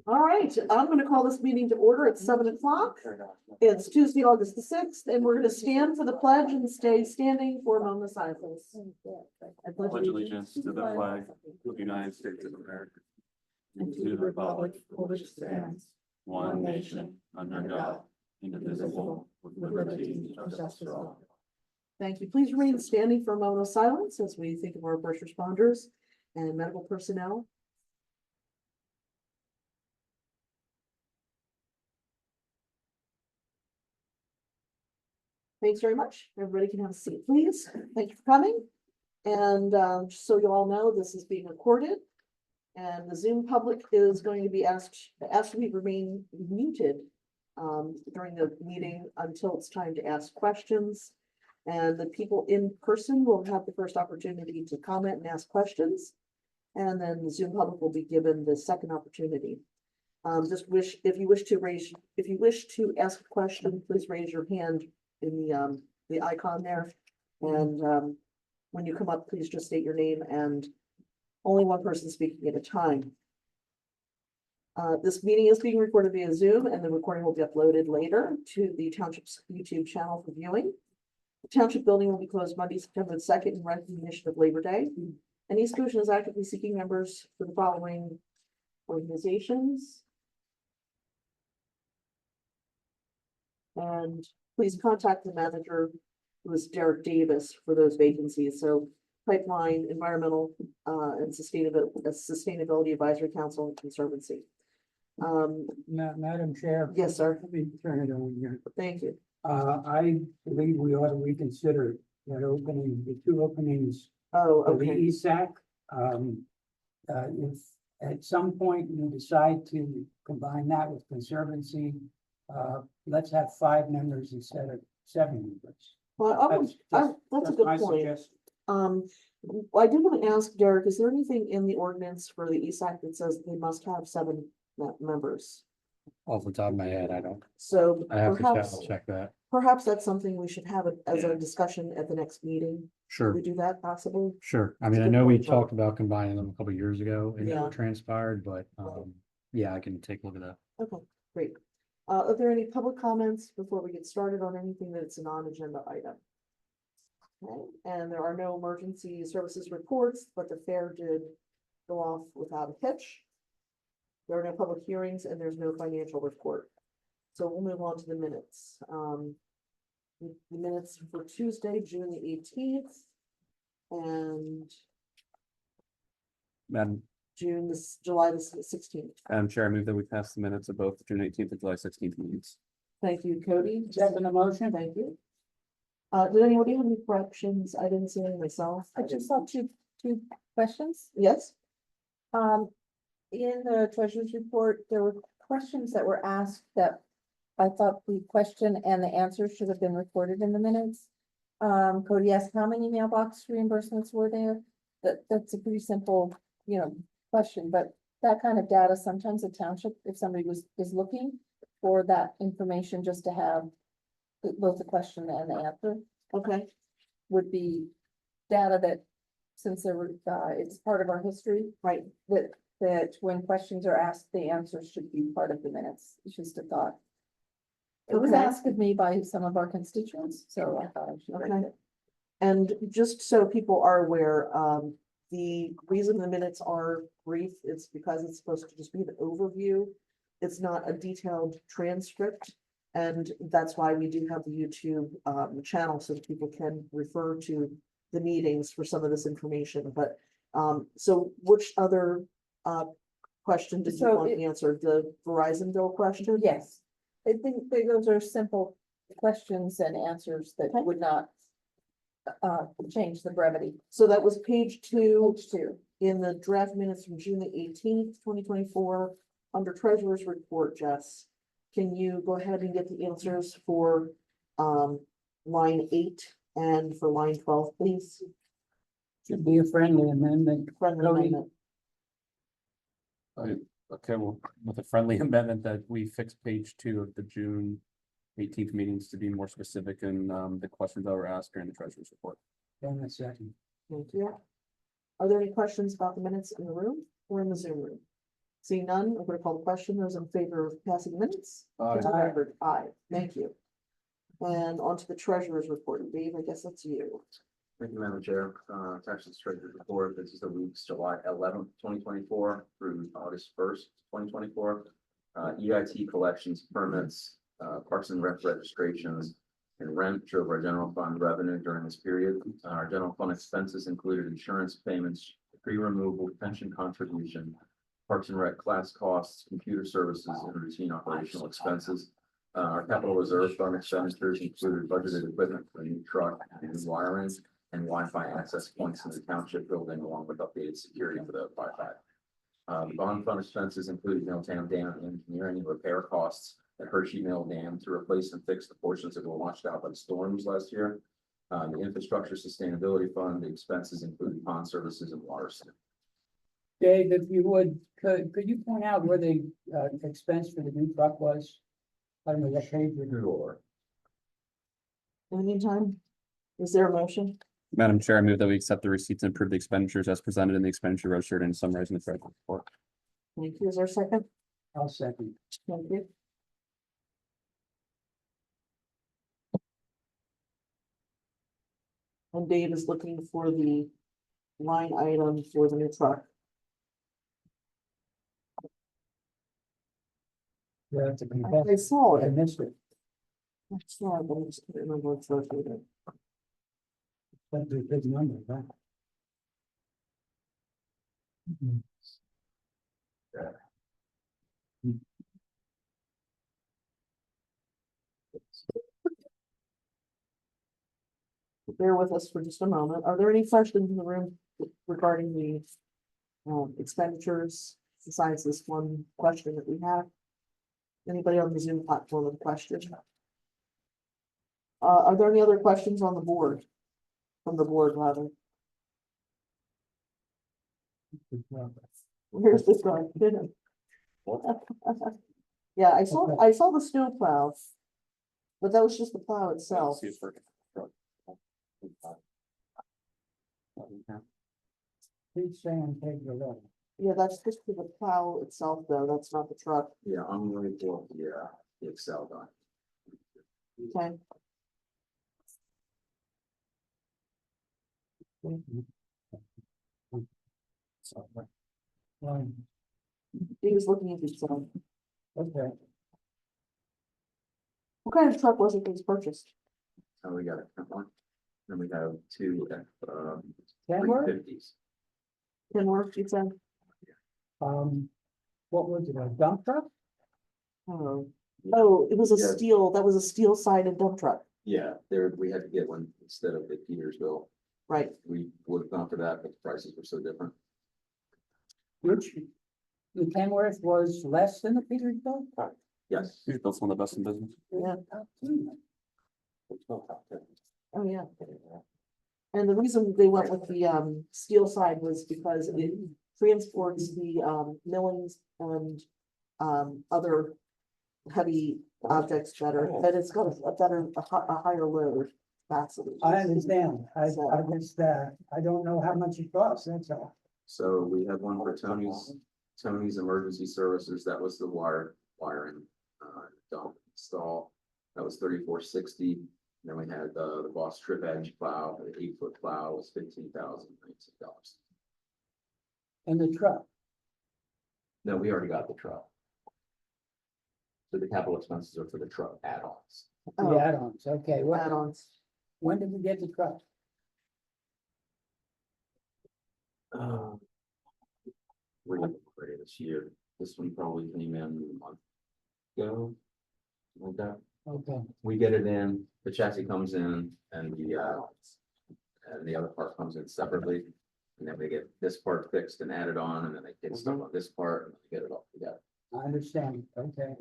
All right, I'm going to call this meeting to order at 7 o'clock. It's Tuesday, August the 6th, and we're going to stand for the pledge and stay standing for a moment of silence. I pledge allegiance to the flag of the United States of America and to the republic for which it stands, one nation, under God, indivisible, with liberty and justice for all. Thank you. Please remain standing for a moment of silence as we think of our first responders and medical personnel. Thanks very much. Everybody can have a seat, please. Thank you for coming. And just so you all know, this is being recorded. And the Zoom public is going to be asked to remain muted during the meeting until it's time to ask questions. And the people in person will have the first opportunity to comment and ask questions. And then the Zoom public will be given the second opportunity. If you wish to ask a question, please raise your hand in the icon there. And when you come up, please just state your name and only one person speaking at a time. This meeting is being recorded via Zoom, and the recording will be uploaded later to the Township's YouTube channel for viewing. The Township building will be closed Monday, September 2nd in recognition of Labor Day. And East Goshen is actively seeking members for the following organizations. And please contact the manager, who is Derek Davis, for those vacancies. So Pipeline, Environmental and Sustainability Advisory Council, and Conservancy. Madam Chair. Yes, sir. Let me turn it on here. Thank you. I believe we ought to reconsider that opening, the two openings Oh, for the okay. ESAC. If at some point you decide to combine that with Conservancy, let's have 5 members instead of 7 members. Well, that's a good my point. suggestion. I do want to ask Derek, is there anything in the ordinance for the ESAC that says they must have 7 members? Off the top of my head, I don't. So I have perhaps, to check that. perhaps that's something we should have as a discussion at the next meeting. Can Sure, we do that possibly? sure. I It's mean, a I good know we point, John. talked about combining them a couple of years ago and Yeah. it transpired, but yeah, I can take a look at that. Okay, great. Are there any public comments before we get started on anything that's a non-agenda item? Okay, and there are no emergency services reports, but the fair did go off without a hitch. There are no public hearings and there's no financial report. So we'll move on to the minutes. The minutes for Tuesday, June the 18th. And July the 16th. Madam Chair, I move that we pass the minutes of both June 18th and July 16th meetings. Thank you, Cody. Second the motion. Thank you. Did anybody have any corrections? I didn't see any myself. I just saw two questions. Yes, In the treasurer's report, there were questions that were asked that I thought the question and the answer should have been recorded in the minutes. Cody asked how many mailbox reimbursements were there? That's a pretty simple, question, but that kind of data, sometimes the township, if somebody is looking for that information, just to have both the question and the answer, okay, would be data that, since it's part of our history, right. that when questions are asked, the answers should be part of the minutes. It's just a thought. It was Okay. asked of me by some of our constituents, so I thought I should write Okay. it. And just so people are aware, the reason the minutes are brief is because it's supposed to just be an overview. It's not a detailed transcript. And that's why we do have the YouTube channel so that people can refer to the meetings for some of this information. But so which other question did you So want answered? The Verizon bill question? Yes, I think those are simple questions and answers that Okay. would not change the brevity. So that was page 2 Page 2. in the draft minutes from June the 18th, 2024, under treasurer's report, Jess. Can you go ahead and get the answers for line 8 and for line 12, please? Should be a friendly amendment. Friendly Cody? amendment. Okay, well, with a friendly amendment that we fix page 2 of the June 18th meetings to be more specific in the questions that were asked during the treasurer's report. Then a second. Thank you. Are there any questions about the minutes in the room or in the Zoom room? Seeing none, I'm going to call the question. Those in favor of passing the minutes? Please Aye. remember, aye. Thank you. And on to the treasurer's report. Dave, I guess that's you. Thank you, Madam Chair. Attached treasurer's report. This is the weeks July 11th, 2024 through August 1st, 2024. EIT collections, permits, Parks and Rec registrations, and rent drove our general fund revenue during this period. Our general fund expenses included insurance payments, pre-removal pension contribution, Parks and Rec class costs, computer services, and routine operational expenses. Our capital reserve fund expenditures included budgeted equipment for a new truck and wiring and Wi-Fi access points in the township building, along with updated security for the Wi-Fi. The bond fund expenses included Milltown Dam engineering and repair costs at Hershey Mill Dam to replace and fix the portions that were washed out by the storms last year. The infrastructure sustainability fund, the expenses included pond services and water. Dave, if you would, could you point out where the expense for the new truck was? I don't know what page you're Sure. In the meantime, is there a motion? Madam Chair, I move that we accept the receipts and approve the expenditures as presented in the expenditure registered and summarized in the treasurer's report. Thank you. Is there a second? I'll second. Thank you. And Dave is looking for the line item for the new truck. You have to I confess, saw I it. missed it. I saw it, but I just can't remember what's located. That'd be a big number, right? Bear with us for just a moment. Are there any questions in the room regarding the expenditures besides this one question that we have? Anybody on the Zoom platform with a question? Are there any other questions on the board? From the board, rather. Where's this going? Yeah, I saw the snow plow. But that was just the plow itself. Please say on page 11. Yeah, that's just for the plow itself, though. That's not the truck. Yeah, I'm going to, the Excel doc. Okay. He was looking at the Excel. Okay, What kind of truck was it that was purchased? And we got a one. Then we have two, Kenworth? 350s. Kenworth, you said? What was it, a dump truck? Oh, it was a Yeah. steel, that was a steel sided dump truck, Yeah, there, we had to get one instead of the Petersville. right? We would have gone for that, but the prices were so different. Which, the Kenworth was less than the Peterbilt truck? Yes. Peterbilt's one of the best in business. Yeah, It's no top 10. oh, yeah. And the reason they went with the steel side was because it transports the millings and other heavy objects better, but it's got a higher load capacity. I understand, I So- just, I don't know how much it costs, that's all. So we had one for Tony's Emergency Services. That was the wiring, dump install. That was $34.60. Then we had the BOS Trip Edge plow, the 8-foot plow was $15,019. And the truck, No, we already got the truck. So the capital expenses are for the truck add-ons. the Oh, add-ons, okay, add-ons. when did we get the truck? We're looking for it this year. This one probably came in a month ago. Like that. Okay, We get it in, the chassis comes in and the other part comes in separately. And then we get this part fixed and added on, and then they get stuff on this part and they get it all together. I understand, okay.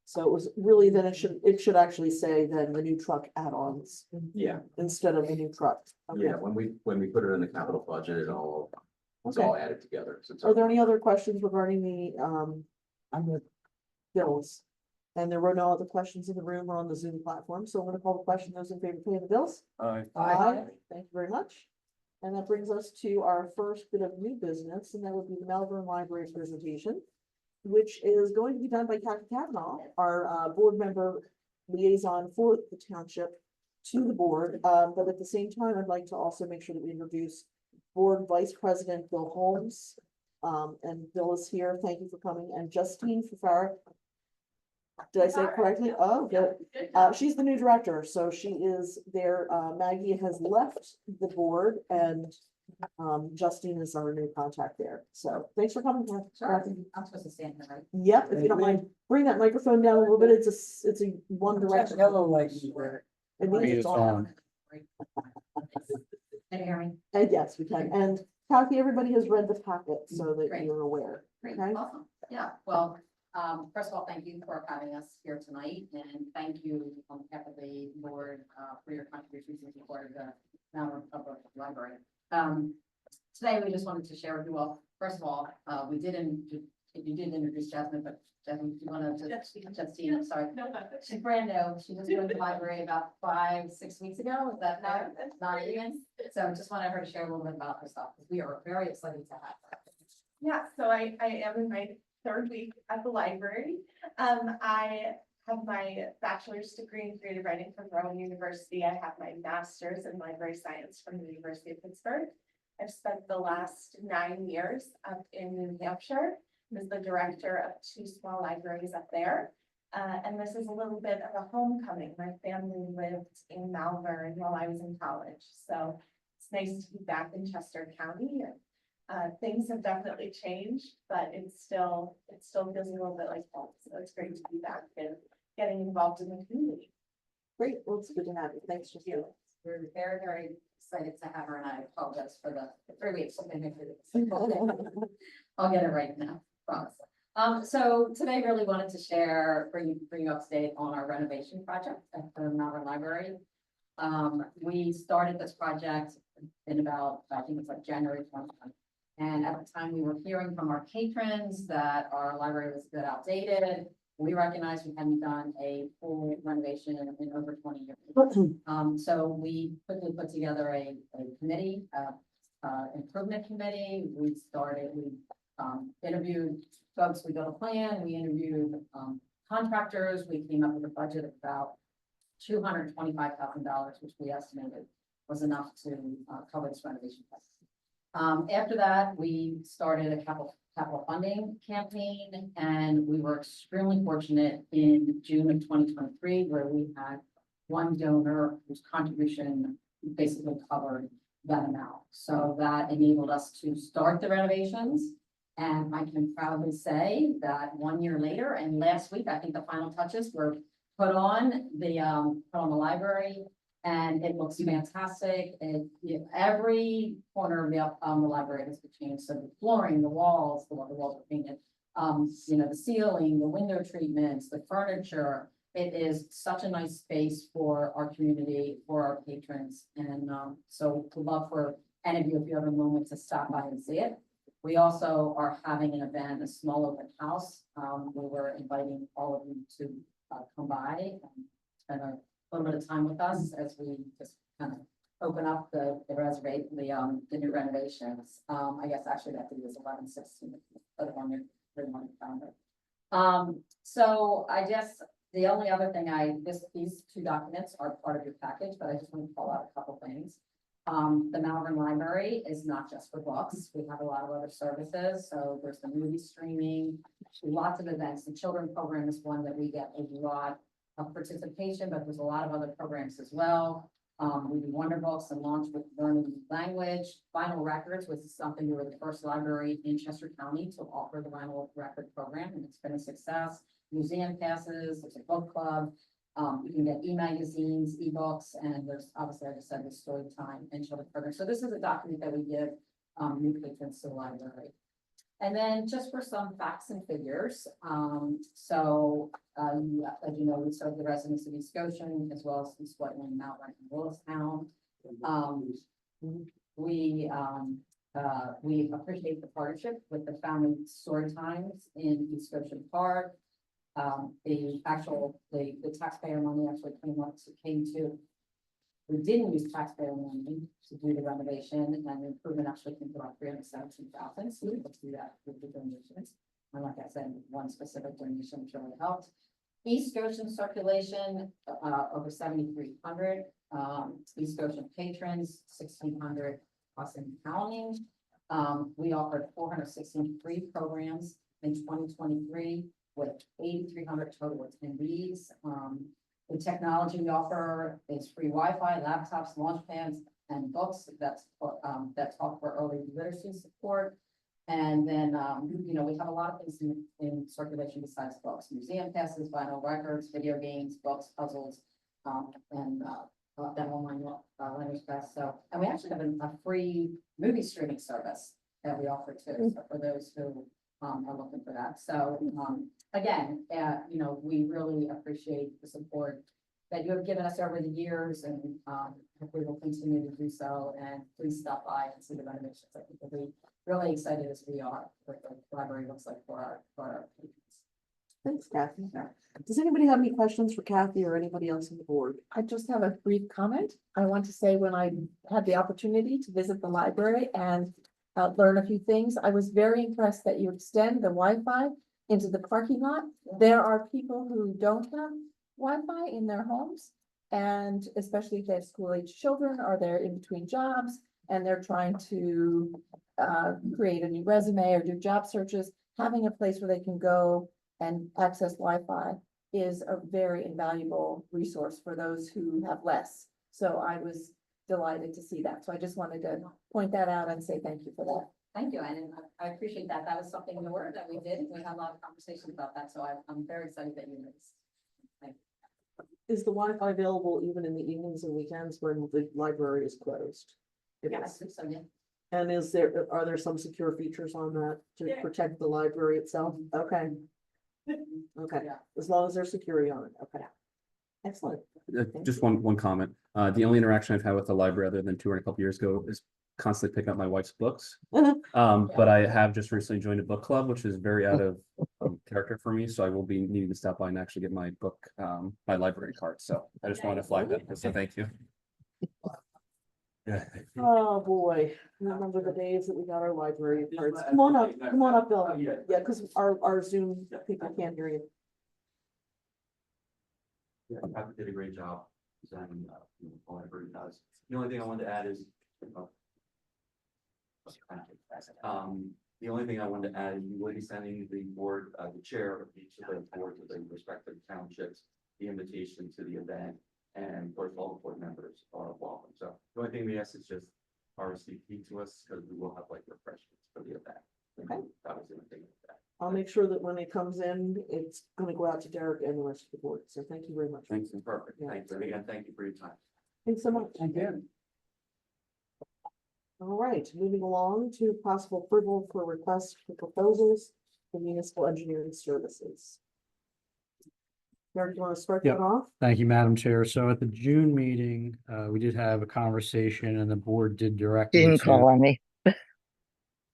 So it was really, then it should actually say then the new truck add-ons Yeah, instead of the new truck. Okay. yeah, when we put it in the capital budget, it's all added together. So it's Are there any other questions regarding the I'm with, bills? And there were no other questions in the room or on the Zoom platform, so I'm gonna call the question. Those in favor of paying the bills? Aye. I, Thank you very much. And that brings us to our first bit of new business, and that would be the Malvern Library presentation, which is going to be done by Kathy Kavanaugh, our board member liaison for the township to the board. But at the same time, I'd like to also make sure that we introduce Board Vice President Bill Holmes. And Bill is here. Thank you for coming. And Justine Fafara. Did I say it correctly? Oh, good. She's the new director, so she is there. Maggie has left the board and Justine is our new contact there. So thanks for coming. Kathy. I'm supposed to stand here, right? Yep, if you don't mind, bring that microphone down a little bit. It's a one direction. Yellow light is where. It means Read it's it on. on. Can you hear me? And yes, we can. And Kathy, everybody has read the packet so that Great. you're aware. Great, Okay. awesome. Yeah, well, first of all, thank you for having us here tonight, and thank you on behalf of the board, for your contributions and support of the Malvern Public Library. Today, we just wanted to share with you all, first of all, you did introduce Jasmine, but Jasmine, do you want to Justine, I'm sorry. She's brand new. She just joined the library about 5-6 weeks ago. Is that not even? So just wanted her to share a little bit about herself, because we are very excited to have her. Yeah, so I am in my third week at the library. I have my bachelor's degree in creative writing from Rowan University. I have my master's in library science from the University of Pittsburgh. I've spent the last 9 years up in New Hampshire as the director of 2 small libraries up there. And this is a little bit of a homecoming. My family lived in Malvern while I was in college. So it's nice to be back in Chester County. Things have definitely changed, but it still feels a little bit like home. So it's great to be back and getting involved in the community. Great. Well, it's good to have you. Thanks, Justine. We're very, very excited to have her, and I apologize for the 3 weeks. I've been here for this. I'll get it right now, promise. So today really wanted to bring you up to date on our renovation project at the Malvern Library. We started this project in about, I think it's like January 2020. And at the time we were hearing from our patrons that our library was a bit outdated. We recognized we hadn't done a full renovation in over 20 years. So we quickly put together a committee, improvement committee. We interviewed folks, we built a plan, we interviewed contractors, we came up with a budget of about $225,000, which we estimated was enough to cover this renovation cost. After that, we started a capital funding campaign, and we were extremely fortunate in June of 2023, where we had one donor whose contribution basically covered that amount. So that enabled us to start the renovations. And I can proudly say that 1 year later, and last week, I think the final touches were put on the library, and it looks fantastic. Every corner of the library has been changed. So the flooring, the walls are painted. The ceiling, the window treatments, the furniture. It is such a nice space for our community, for our patrons. And so we'd love for any of you, if you have a moment, to stop by and see it. We also are having an event, a small open house. We were inviting all of you to come by and spend a little bit of time with us as we just kind of open up the new renovations. I guess actually that date is 11/16, but on your calendar. So I guess the only other thing these 2 documents are part of your package, but I just want to call out a couple things. The Malvern Library is not just for books. We have a lot of other services. So there's the movie streaming, lots of events. The children program is one that we get a lot of participation, but there's a lot of other programs as well. We do Wonder Books and launch with learning language. Vinyl Records, which is something we were the first library in Chester County to offer the vinyl record program, and it's been a success. Museum passes, there's a book club. You can get e-magazines, e-books, and there's obviously, I just said, the story time and children program. So this is a document that we give new patrons to the library. And then just for some facts and figures. As you know, we serve the residents of East Goshen as well as East Whiteland, Mount Rankin, and Willistown. We appreciate the partnership with the family story times in East Goshen Park. The taxpayer money actually came to We didn't use taxpayer money to do the renovation, and the improvement actually came to about 317,000, so we able to do that with the donations. And like I said, one specific donation which really helped. East Goshen circulation, over 7,300. East Goshen patrons, 1,600 plus and counting. We offered 463 programs in 2023 with 8,300 total attendees. The technology we offer is free Wi-Fi, laptops, launch pads, and books that talk for early literacy support. And then, you know, we have a lot of things in circulation besides books, museum passes, vinyl records, video games, books, puzzles, and that online learner's pass. So, and we actually have a free movie streaming service that we offer too, so for those who are looking for that. So, again, you know, we really appreciate the support that you have given us over the years, and hopefully we'll continue to do so. And please stop by and see the renovations. I think we'll be really excited as we are what the library looks like for our patrons. Thanks, Kathy. Does anybody have any questions for Kathy or anybody else on the board? I just have a brief comment. I want to say when I had the opportunity to visit the library and learn a few things, I was very impressed that you extend the Wi-Fi into the parking lot. There are people who don't have Wi-Fi in their homes, and especially if they have school-age children or they're in between jobs and they're trying to create a new resume or do job searches, having a place where they can go and access Wi-Fi is a very invaluable resource for those who have less. So I was delighted to see that. So I just wanted to point that out and say thank you for that. Thank you, and I appreciate that. That was something new that we did. We had a lot of conversations about that, so I'm very excited that you noticed. Thank you. Is the Wi-Fi available even in the evenings and weekends when the library is closed? It Yeah, I is. think so, yeah. And are there some secure features on that to Yeah. protect the library itself? Okay. Okay, Yeah. as long as there's security on it, okay. Excellent. Just one comment. The only interaction I've had with the library other than touring a couple years ago is constantly picking up my wife's books. But I have just recently joined a book club, which is very out of character for me. So I will be needing to stop by and actually get my book, my library card. So I just wanted to flag that. So thank you. Yeah. Oh, boy, remember the days that we got our library cards. Come on up, Bill. Yeah, because our Zoom people can't hear you. Yeah, Patrick did a great job designing, the library does. The only thing I wanted to add is. The only thing I wanted to add is we will be sending the board, the chair of each of the boards of the respective townships, the invitation to the event, and of course, all the board members are welcome. So the only thing we ask is just RSVP to us, because we will have like refreshments for the event. Okay. That was the only thing with that. I'll make sure that when it comes in, it's gonna go out to Derek and the rest of the board. So thank you very much. Thanks, and perfect. Yeah. Thanks, and again, thank you for your time. Thanks so much. Thank you. All right, moving along to possible approval for requests for proposals for municipal engineering services. Derek, you want to start Yep. that off? Thank you, Madam Chair. So at the June meeting, we did have a conversation and the board did direct. me Didn't to- call on me.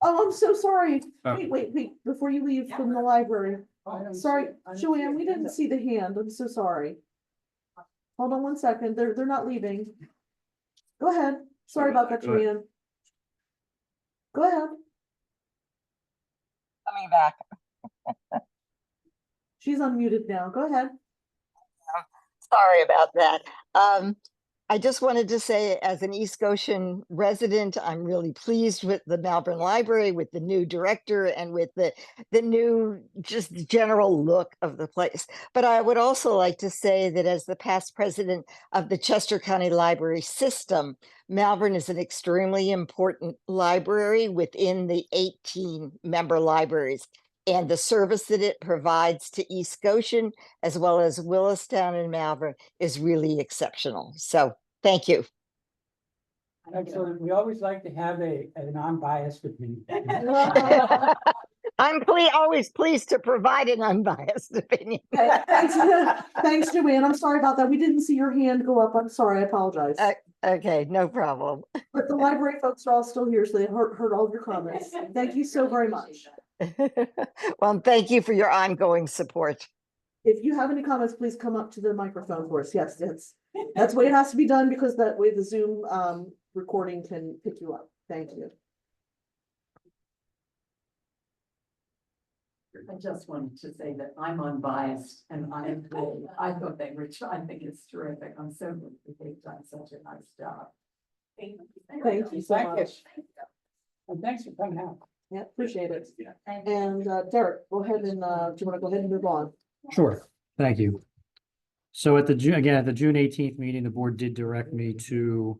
Oh, I'm so sorry. Oh. Wait, before you leave from the library. Sorry, Joanne, we didn't see the hand. I'm so sorry. Hold on one second. They're not leaving. Go ahead. Sorry about that, Go ahead. Joanne. Go ahead. Coming back. She's unmuted now. Go ahead. Sorry about that. I just wanted to say, as an East Goshen resident, I'm really pleased with the Malvern Library, with the new director, and with the new just general look of the place. But I would also like to say that as the past president of the Chester County Library System, Malvern is an extremely important library within the 18 member libraries. And the service that it provides to East Goshen, as well as Willistown and Malvern, is really exceptional. So thank you. Excellent. We always like to have an unbiased opinion. I'm always pleased to provide an unbiased opinion. Thanks, Joanne. I'm sorry about that. We didn't see your hand go up. I'm sorry. I apologize. Okay, no problem. But the library folks are all still here, so they heard all of your comments. Thank you so very much. Well, thank you for your ongoing support. if you have any comments, please come up to the microphone for us. Yes, that's the way it has to be done because that way the Zoom recording can pick you up. Thank you. I just wanted to say that I'm unbiased and I thought they were, I think it's terrific. I'm so glad that they've done such a nice job. Thank you so Thank you. much. And thanks for coming out. Yeah, appreciate it. Thank you. And Derek, go ahead and do you want to go ahead and move on? Sure, thank you. So at the June, again, at the June 18th meeting, the board did direct me to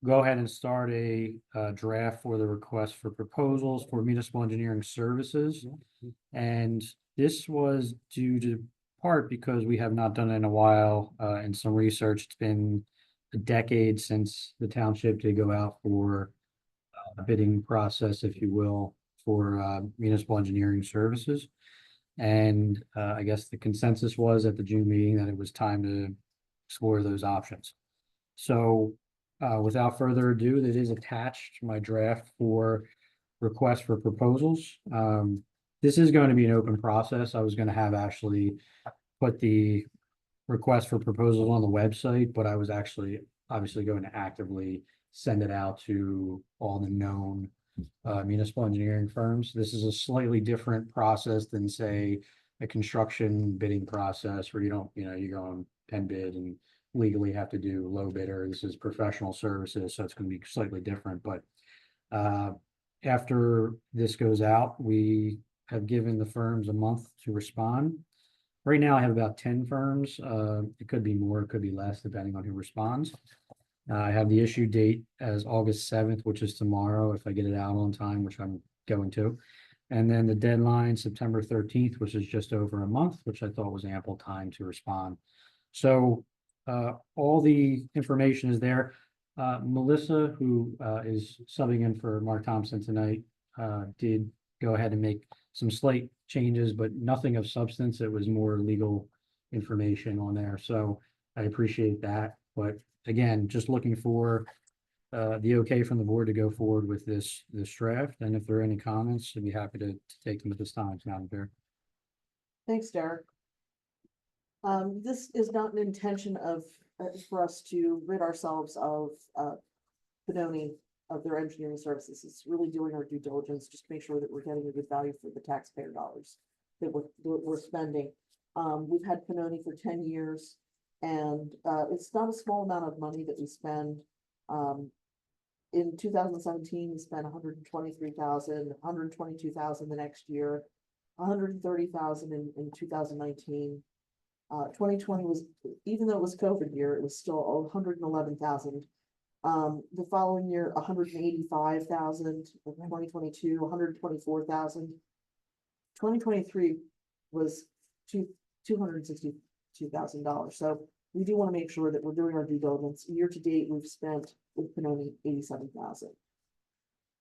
go ahead and start a draft for the request for proposals for municipal engineering services. And this was due to part because we have not done it in a while, in some research. It's been a decade since the township did go out for a bidding process, if you will, for municipal engineering services. And I guess the consensus was at the June meeting that it was time to explore those options. So without further ado, it is attached to my draft for request for proposals. This is going to be an open process. I was going to have actually put the request for proposals on the website, but I was actually obviously going to actively send it out to all the known municipal engineering firms. This is a slightly different process than, say, a construction bidding process where you don't, you go on pen bid and legally have to do low bidder. This is professional services, so it's going to be slightly different. But after this goes out, we have given the firms a month to respond. Right now, I have about 10 firms. It could be more, it could be less, depending on who responds. I have the issue date as August 7th, which is tomorrow, if I get it out on time, which I'm going to. And then the deadline, September 13th, which is just over a month, which I thought was ample time to respond. So all the information is there. Melissa, who is subbing in for Mark Thompson tonight, did go ahead and make some slight changes, but nothing of substance. It was more legal information on there. So I appreciate that. But again, just looking for the okay from the board to go forward with this draft. And if there are any comments, I'd be happy to take them at this time, Madam Chair. Thanks, Derek. This is not an intention of for us to rid ourselves of Benoni of their engineering services. It's really doing our due diligence, just to make sure that we're getting a good value for the taxpayer dollars that we're spending. We've had Benoni for 10 years, and it's not a small amount of money that we spend. In 2017, we spent 123,000, 122,000 the next year, 130,000 in 2019. 2020 was, even though it was COVID year, it was still 111,000. The following year, 185,000, 2022, 124,000. 2023 was $262,000. So we do want to make sure that we're doing our due diligence. Year to date, we've spent with Benoni 87,000.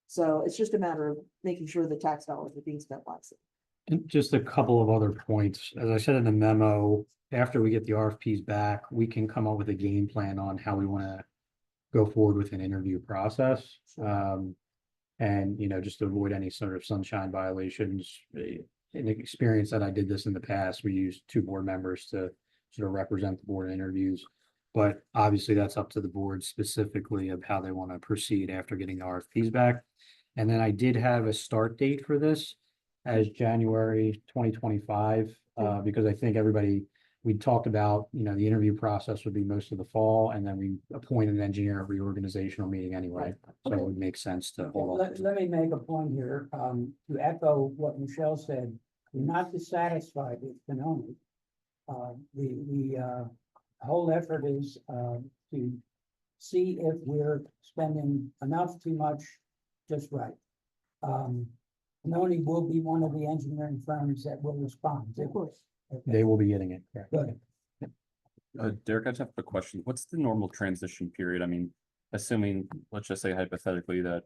So it's just a matter of making sure the tax dollars are being spent wisely. And just a couple of other points. As I said in the memo, after we get the RFPs back, we can come up with a game plan on how we want to go forward with an interview process. And, just to avoid any sort of sunshine violations. In the experience that I did this in the past, we used 2 board members to sort of represent the board in interviews. But obviously that's up to the board specifically of how they want to proceed after getting the RFPs back. And then I did have a start date for this as January 2025, because I think we talked about, the interview process would be most of the fall, and then we appoint an engineer at reorganizational meeting anyway. So it would make sense to hold on. Let me make a point here, to echo what Michelle said. We're not dissatisfied with Benoni. The whole effort is to see if we're spending enough, too much, just right. Benoni will be one of the engineering firms that will respond. Of course. They will be getting it, correct? Good. Derek, I just have a question. What's the normal transition period? I mean, assuming, let's just say hypothetically that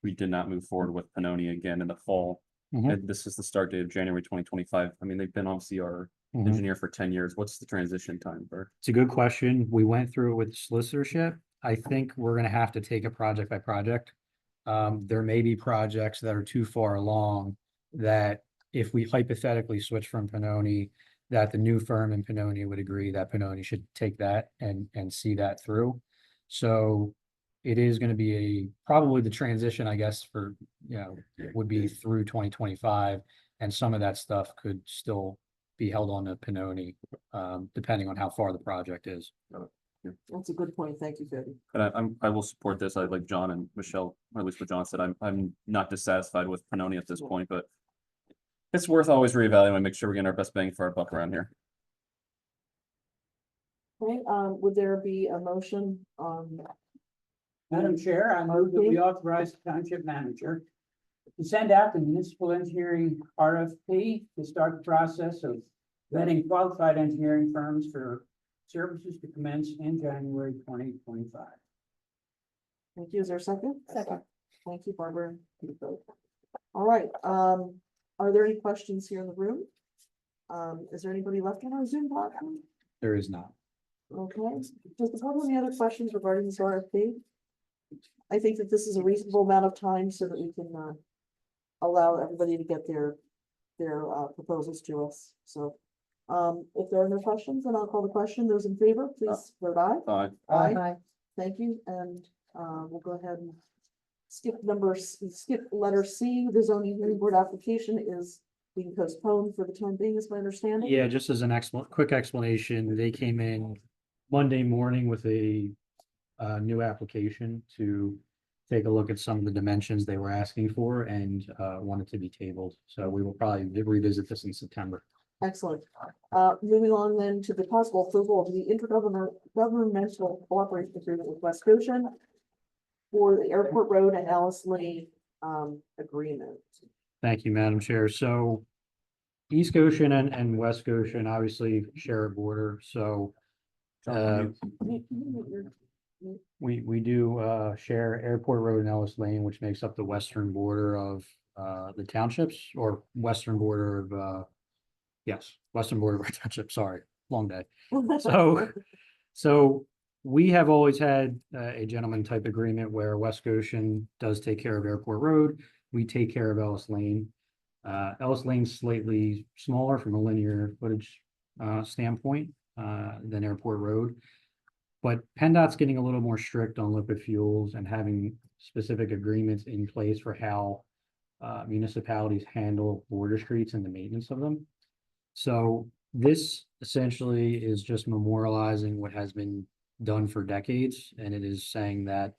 we did not move forward with Benoni again in the fall, and this is the start date of January 2025. I mean, they've been obviously our engineer for 10 years. What's the transition time for? It's a good question. We went through it with solicitorship. I think we're going to have to take it project by project. There may be projects that are too far along that if we hypothetically switch from Benoni, that the new firm in Pinoni would agree that Pinoni should take that and see that through. So it is gonna be probably the transition, I guess, for, would be through 2025. And some of that stuff could still be held on to Pinoni, depending on how far the project is. That's a good point. Thank you, Cody. And I will support this. I like John and Michelle, or at least what John said. I'm not dissatisfied with Pinoni at this point, but it's worth always reevaluating and make sure we're getting our best bang for our buck around here. Okay, would there be a motion on? Madam Chair, I move that we authorize the township manager to send out the municipal engineering RFP to start the process of vetting qualified engineering firms for services to commence in January 2025. Thank you. Is there a second? Second. Thank you, Barbara. All right, are there any questions here in the room? Is there anybody left on our Zoom platform? There is not. Okay, does the board have any other questions regarding this RFP? I think that this is a reasonable amount of time so that we can allow everybody to get their proposals to us. So if there are no questions, then I'll call the question. Those in favor, please vote aye. Aye. Thank you, and we'll go ahead and skip letter C. The zoning hearing board application is being postponed for the time being, is my understanding. Yeah, just as an quick explanation, they came in Monday morning with a new application to take a look at some of the dimensions they were asking for and wanted to be tabled. So we will probably revisit this in September. Excellent. Moving on then to the possible approval of the intergovernmental cooperation agreement with West Goshen for the Airport Road and Alice Lane agreement. Thank you, Madam Chair. So East Goshen and West Goshen obviously share a border, so we do share Airport Road and Ellis Lane, which makes up the western border of the townships, or western border of western border of our township, sorry, long day. So we have always had a gentleman type agreement where West Goshen does take care of Airport Road, we take care of Ellis Lane. Ellis Lane's slightly smaller from a linear footage standpoint than Airport Road. But PennDOT's getting a little more strict on liquid fuels and having specific agreements in place for how municipalities handle border streets and the maintenance of them. So this essentially is just memorializing what has been done for decades, and it is saying that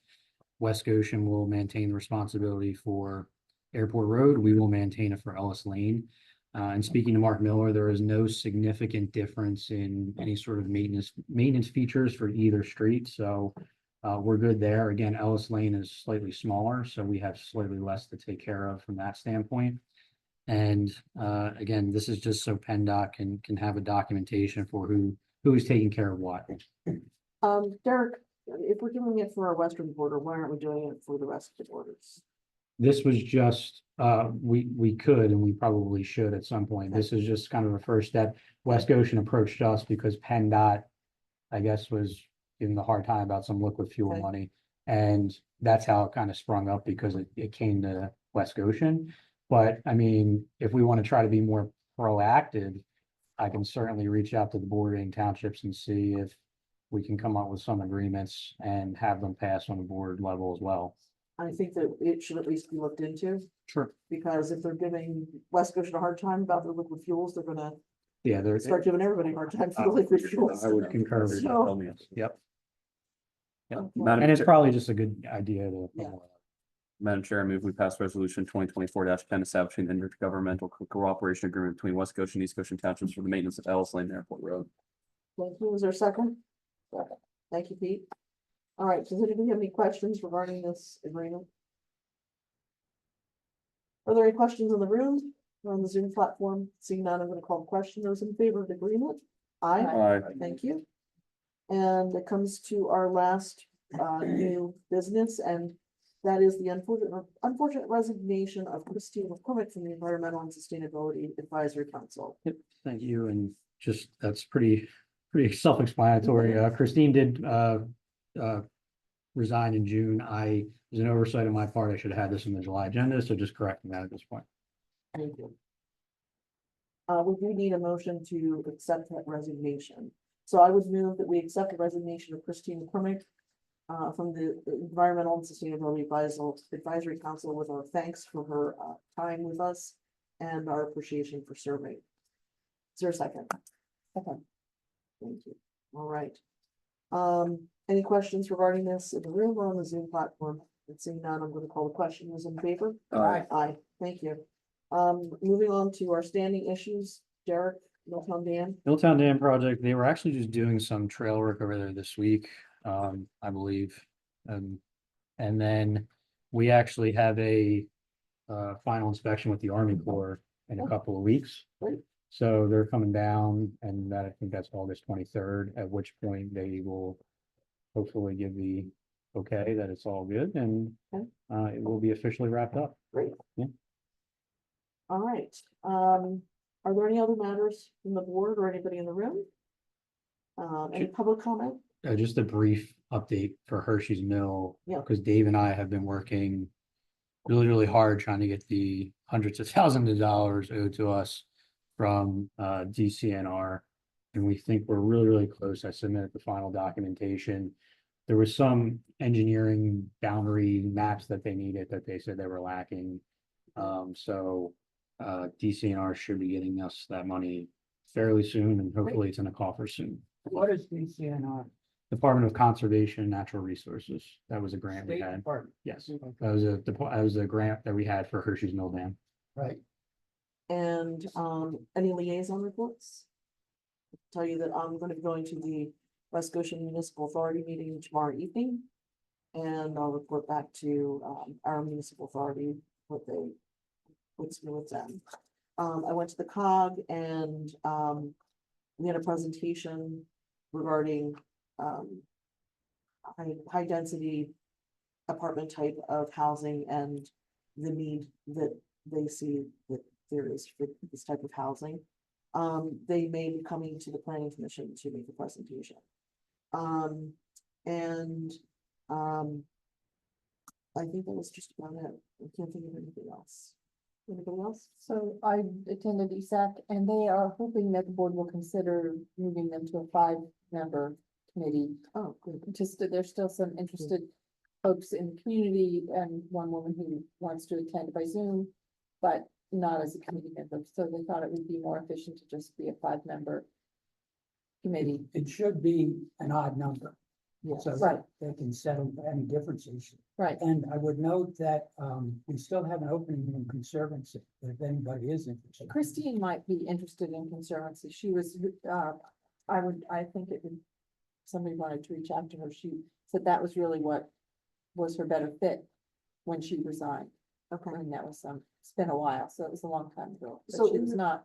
West Goshen will maintain responsibility for Airport Road. We will maintain it for Ellis Lane. And speaking to Mark Miller, there is no significant difference in any sort of maintenance features for either street. So we're good there. Again, Ellis Lane is slightly smaller, so we have slightly less to take care of from that standpoint. And again, this is just so PennDOT can have a documentation for who is taking care of what. Derek, if we're doing it for our western border, why aren't we doing it for the rest of the borders? This was just, we could, and we probably should at some point. This is just kind of a first step. West Goshen approached us because PennDOT, I guess, was giving the hard time about some liquid fuel money. And that's how it kind of sprung up, because it came to West Goshen. But I mean, if we want to try to be more proactive, I can certainly reach out to the bordering townships and see if we can come up with some agreements and have them pass on the board level as well. I think that it should at least be looked into. Sure. Because if they're giving West Goshen a hard time about the liquid fuels, they're gonna Yeah, start giving everybody a hard time for the liquid fuels. I would concur with So- that. Yep. Okay. Madam And it's Chair- probably just a good idea to. Yeah. Madam Chair, I move we pass resolution 2024-10 establishing an intergovernmental cooperation agreement between West Goshen and East Goshen Townships for the maintenance of Ellis Lane and Airport Road. Thank you. Is there a second? Second. Thank you, Pete. All right, does anybody have any questions regarding this agreement? Are there any questions in the room or on the Zoom platform? Seeing none, I'm going to call the question. Those in favor of the agreement? Aye. Aye. Thank you. And it comes to our last new business, and that is the unfortunate resignation of Christine McCormick from the Environmental and Sustainability Advisory Council. Yep, thank you. And just, that's pretty self-explanatory. Christine did resign in June. It was an oversight on my part. I should have had this in the July agenda, so just correcting that at this point. Thank you. we do need a motion to accept that resignation. So I would move that we accept the resignation of Christine McCormick from the Environmental and Sustainability Advisory Council with our thanks for her time with us and our appreciation for serving. Is there a second? Okay. Thank you. All right. Any questions regarding this in the room or on the Zoom platform? And seeing none, I'm going to call the question. Those in favor? Aye. Aye, thank you. Moving on to our standing issues, Derek, Milltown Dam. Milltown Dam project, they were actually just doing some trail work over there this week, I believe. And then we actually have a final inspection with the Army Corps in a couple of weeks. Great. So they're coming down and that, I think that's August 23rd, at which point they will hopefully give the okay that it's all good and Okay. it will be officially wrapped up. Great. Yeah. All right. Are there any other matters from the board or anybody in the room? Any public comment? Just a brief update for Hershey's Mill. Yeah. Because Dave and I have been working really, really hard trying to get the hundreds of thousands of dollars owed to us from DCNR. And we think we're really, really close. I submitted the final documentation. There was some engineering boundary maps that they needed that they said they were lacking. So DCNR should be getting us that money fairly soon and hopefully it's in a coffer soon. What is DCNR? Department of Conservation and Natural Resources. That was a grant we State had. Department. Yes, that was a grant that we had for Hershey's Mill Dam. Right. And any liaison reports? Tell you that I'm going to be going to the West Goshen Municipal Authority meeting tomorrow evening. And I'll report back to our municipal authority what they, what's new with them. I went to the COG and we had a presentation regarding high density apartment type of housing and the need that they see that there is for this type of housing. They may be coming to the planning commission to make a presentation. I think that was just about it. I can't think of anything else. Anybody else? So I attended ESAC and they are hoping that the board will consider moving them to a 5-member committee. Oh, good. Just that there's still some interested folks in the community and one woman who wants to attend by Zoom, but not as a committee member. So they thought it would be more efficient to just be a 5-member committee. It should be an odd number. Yes. So Right. they can settle any differences. Right. And I would note that we still have an opening in Conservancy, if anybody is interested. Christine might be interested in Conservancy. She was, I think it would, somebody wanted to reach out to her. She said that was really what was her better fit when she resigned. Okay. And that was it's been a while, so it was a long time ago. But So she in was the- not,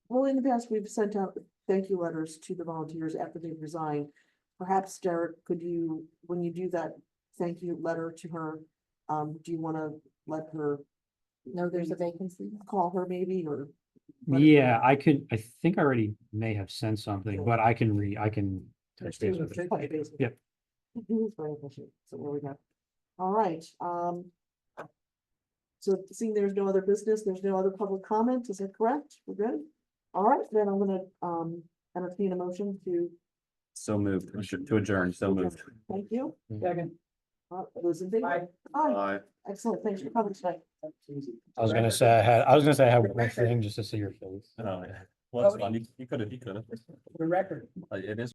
Well, in the past, we've sent out thank you letters to the volunteers after they've resigned. Perhaps Derek, could you, when you do that thank you letter to her, do you want to let her know there's a vacancy. call her maybe or? Yeah, I think I already may have sent something, but I can touch base with her. Touch base with Yep. her. It's very efficient. So where we go. All right, so seeing there's no other business, there's no other public comment, is that correct? We're good? All right, then I'm gonna entertain a motion to, So moved, to adjourn, so moved. thank you. Second. Those in favor? Aye. Aye, excellent, thanks for coming tonight. I was gonna say I had one thing just to see your face. Oh, yeah. Well, it's fine. You could have. The record. It is.